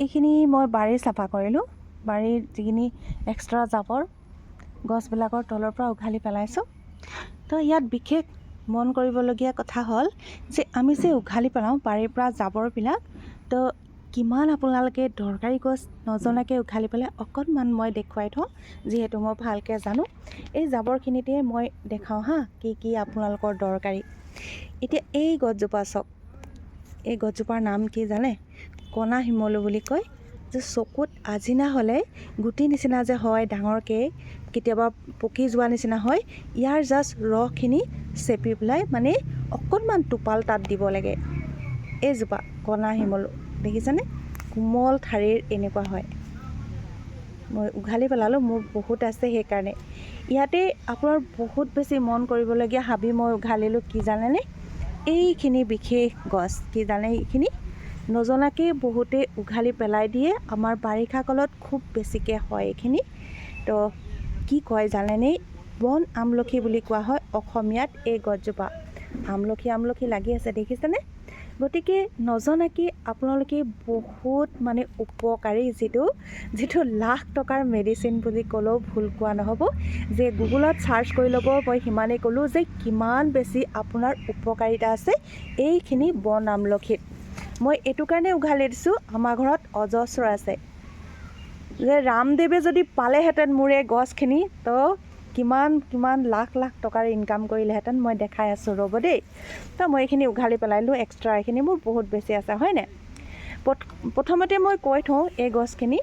এইখিনি মই বাৰী চাফা কৰিলোঁ। বাৰীৰ যিখিনি এক্সট্ৰা জাবৰ গছবিলাকৰ তলৰ পৰা উঘালি পেলাইছোঁ। তো ইয়াত বিশেষ মন কৰিবলগীয়া কথা হ'ল যে আমি যে উঘালি পেলাওঁ বাৰীৰ পৰা জাবৰবিলাক, তো কিমান আপোনালোকে দৰকাৰী গছ নজনাকৈ উঘালি পেলাই অকণমান মই দেখুৱাই থওঁ, যিহেতু মই ভালকৈ জানো। এই জাবৰখিনিতে মই দেখাওঁ কি কি আপোনালোকৰ দৰকাৰী। এতিয়া এই গছজোপা চাওক, এই গছজোপাৰ নাম কি জানে? কণা শিমলু বুলি কয়। যে চকুত আজিনা হ'লে গুটি নিচিনা যে হয় ডাঙৰকৈ, কেতিয়াবা পকি যোৱা নিচিনা হয়, ইয়াৰ জাষ্ট ৰসখিনি চেপি পেলাই মানে অকণমান টোপাল তাত দিব লাগে। এইজোপা কণা শিমলু দেখিছেনে? কোমল ঠাৰিৰ এনেকুৱা হয়। মই উঘালি পেলালোঁ, মোৰ বহুত আছে সেইকাৰণে। ইয়াতে আপোনাৰ বহুত বেছি মন কৰিবলগীয়া হাবি মই উঘালিলোঁ। কি জানেনে? এইখিনি বিশেষ গছ কি জানে? এইখিনি নজনাকৈ বহুতে উঘালি পেলাই দিয়ে। আমাৰ বাৰিষা কালত খুব বেছিকৈ হয় এইখিনি। তো কি কয় জানেনে? বন আমলখি বুলি কোৱা হয় অসমীয়াত এই গছজোপা। আমলখি লাগি আছে দেখিছেনে? গতিকে নজনাকৈ আপোনালোকে বহুত মানে উপকাৰী, যিটো লাখ টকাৰ মেডিচিন বুলি ক'লেও ভুল কোৱা নহ'ব। যে গুগলত চাৰ্চ কৰি ল'ব, মই সিমানেই ক'লোঁ যে কিমান বেছি আপোনাৰ উপকাৰিতা আছে এইখিনি বন আমলখিত। মই এইটো কাৰণে উঘালি দিছোঁ, আমাৰ ঘৰত অজস্ৰ আছে। যে ৰামদেৱে যদি পালেহেঁতেন মোৰ এই গছখিনি, তো কিমান লাখ টকাৰ ইনকাম কৰিলেহেঁতেন। মই দেখাই আছোঁ ৰ'ব দেই। তো মই এইখিনি উঘালি পেলাইলোঁ, এক্সট্ৰা এইখিনি মোৰ বহুত বেছি আছে হয়নে? প্ৰথমতে মই কৈ থওঁ এই গছখিনি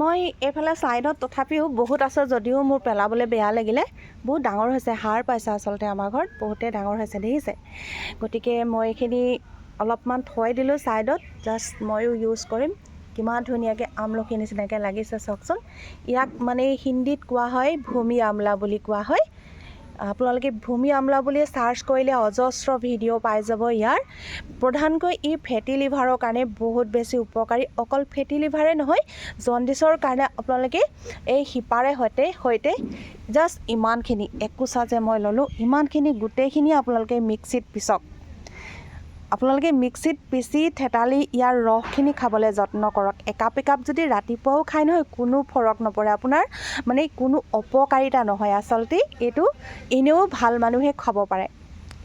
মই এইফালে ছাইডত তথাপিও বহুত আছে, যদিও মোৰ পেলাবলৈ বেয়া লাগিলে। বহুত ডাঙৰ হৈছে, সাৰ পাইছে আচলতে আমাৰ ঘৰত, বহুতে ডাঙৰ হৈছে দেখিছে। গতিকে মই এইখিনি অলপমান থৈ দিলোঁ ছাইডত, জাষ্ট ময়ো ইউজ কৰিম। কিমান ধুনীয়াকৈ আমলখি নিচিনাকৈ লাগিছে চাওকচোন। ইয়াক মানে হিন্দীত কোৱা হয় ভূমি আমলা বুলি কোৱা হয়। আপোনালোকে ভূমি আমলা বুলি চাৰ্চ কৰিলে অজস্ৰ ভিডিঅ' পাই যাব ইয়াৰ। প্ৰধানকৈ ই ফেটি লিভাৰৰ কাৰণে বহুত বেছি উপকাৰী। অকল ফেটি লিভাৰে নহয়, জণ্ডিছৰ কাৰণে আপোনালোকে এই শিপাৰে সৈতে জাষ্ট ইমানখিনি একোচা যে মই ল'লোঁ, ইমানখিনি গোটেইখিনি আপোনালোকে মিক্সিত পিছক। আপোনালোকে মিক্সিত পিচি থেতালি ইয়াৰ ৰসখিনি খাবলৈ যত্ন কৰক। একাপ যদি ৰাতিপুৱাও খায় নহয়, কোনো ফৰক নপৰে আপোনাৰ, মানে কোনো অপকাৰিতা নহয়। আচলতে এইটো এনেও ভাল মানুহে খাব পাৰে,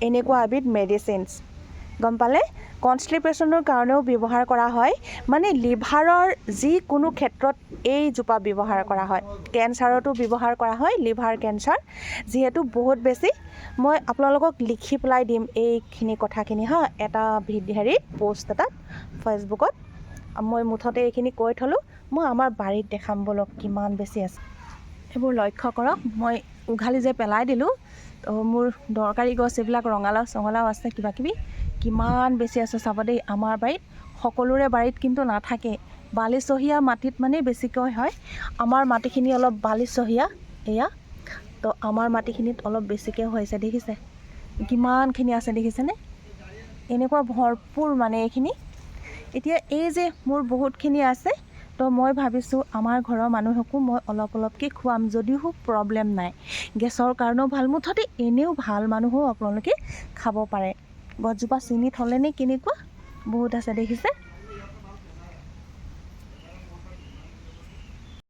এনেকুৱা এবিধ মেডিচিনছ, গম পালে? কনষ্টিপেশ্যনৰ কাৰণেও ব্যৱহাৰ কৰা হয়। মানে লিভাৰৰ যিকোনো ক্ষেত্ৰত এইজোপা ব্যৱহাৰ কৰা হয়। কেঞ্চাৰতো ব্যৱহাৰ কৰা হয়, লিভাৰ কেঞ্চাৰ যিহেতু বহুত বেছি। মই আপোনালোকক লিখি পেলাই দিম এইখিনি কথাখিনি এটা প'ষ্ট এটাত ফেচবুকত। মই মুঠতে এইখিনি কৈ থ'লোঁ। মই আমাৰ বাৰীত দেখাম বলক কিমান বেছি আছে। এইবোৰ লক্ষ্য কৰক, মই উঘালি যে পেলাই দিলোঁ, তো মোৰ দৰকাৰী গছ এইবিলাক ৰঙালাও আছে, কিবাকিবি কিমান বেছি আছে চাব দেই। আমাৰ বাৰীত, সকলোৰে বাৰীত কিন্তু নাথাকে। বালিচহীয়া মাটিত মানে বেছিকৈ হয়। আমাৰ মাটিখিনি অলপ বালিচহীয়া এয়া, তো আমাৰ মাটিখিনিত অলপ বেছিকৈ হৈছে দেখিছে। কিমানখিনি আছে দেখিছেনে? এনেকুৱা ভৰপূৰ মানে এইখিনি। এতিয়া এই যে মোৰ বহুতখিনি আছে, তো মই ভাবিছোঁ আমাৰ ঘৰৰ মানুহকো মই অলপকৈ খুৱাম, যদিও প্ৰব্লেম নাই। গেছৰ কাৰণেও ভাল, মুঠতে এনেও ভাল মানুহো আপোনালোকে খাব পাৰে। গছজোপা চিনি থ'লেনে কেনেকুৱা? বহুত আছে দেখিছে।